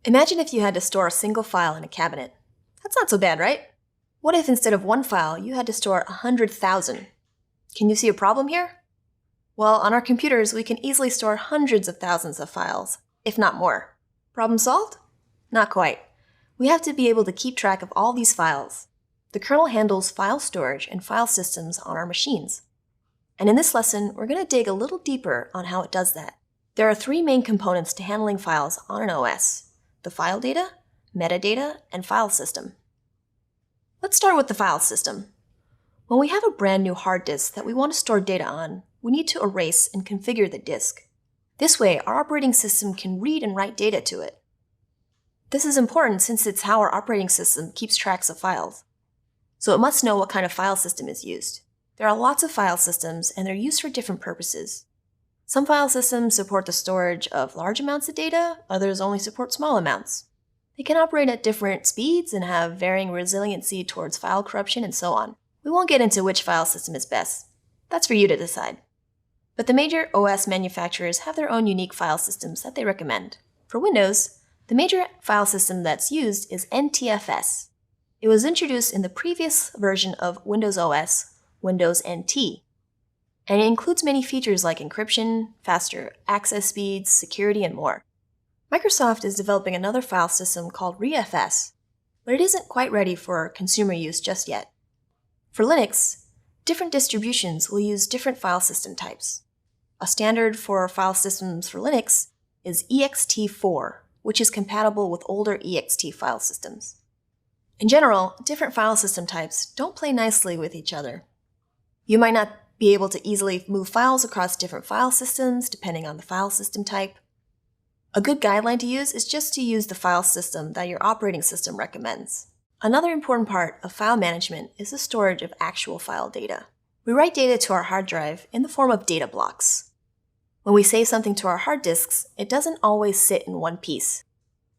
Imagine if you had to store a single file in a cabinet. That's not so bad, right? What if instead of one file, you had to store 100,000? Can you see a problem here? Well, on our computers, we can easily store hundreds of thousands of files, if not more. Problem solved? Not quite. We have to be able to keep track of all these files. The kernel handles file storage and file systems on our machines. And in this lesson, we're going to dig a little deeper on how it does that. There are three main components to handling files on an OS: the file data, metadata, and file system. Let's start with the file system. When we have a brand new hard disk that we want to store data on, we need to erase and configure the disk. This way, our operating system can read and write data to it. This is important since it's how our operating system keeps track of files. So it must know what kind of file system is used. There are lots of file systems, and they're used for different purposes. Some file systems support the storage of large amounts of data, others only support small amounts. They can operate at different speeds and have varying resiliency towards file corruption and so on. We won't get into which file system is best. That's for you to decide. But the major OS manufacturers have their own unique file systems that they recommend. For Windows, the major file system that's used is NTFS. It was introduced in the previous version of Windows OS, Windows NT. And it includes many features like encryption, faster access speeds, security, and more. Microsoft is developing another file system called ReFS, but it isn't quite ready for consumer use just yet. For Linux, different distributions will use different file system types. A standard for file systems for Linux is ext4, which is compatible with older ext file systems. In general, different file system types don't play nicely with each other. You might not be able to easily move files across different file systems depending on the file system type. A good guideline to use is just to use the file system that your operating system recommends. Another important part of file management is the storage of actual file data. We write data to our hard drive in the form of data blocks. When we save something to our hard disks, it doesn't always sit in one piece.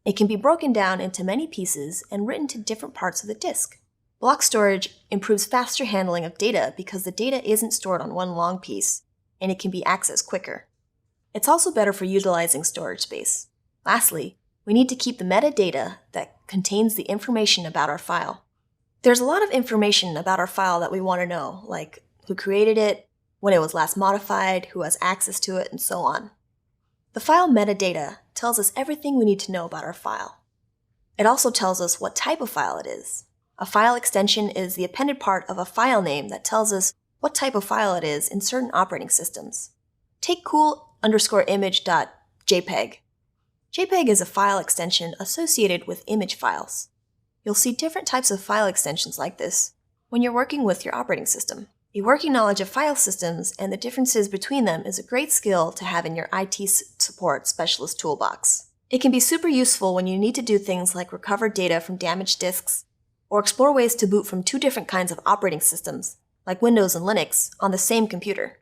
It can be broken down into many pieces and written to different parts of the disk. Block storage improves faster handling of data because the data isn't stored on one long piece, and it can be accessed quicker. It's also better for utilizing storage space. Lastly, we need to keep the metadata that contains the information about our file. There's a lot of information about our file that we want to know, like who created it, when it was last modified, who has access to it, and so on. The file metadata tells us everything we need to know about our file. It also tells us what type of file it is. A file extension is the appended part of a file name that tells us what type of file it is in certain operating systems. Take cool_image.jpg. JPEG is a file extension associated with image files. You'll see different types of file extensions like this when you're working with your operating system. A working knowledge of file systems and the differences between them is a great skill to have in your IT support specialist toolbox. It can be super useful when you need to do things like recover data from damaged disks, or explore ways to boot from two different kinds of operating systems, like Windows and Linux, on the same computer.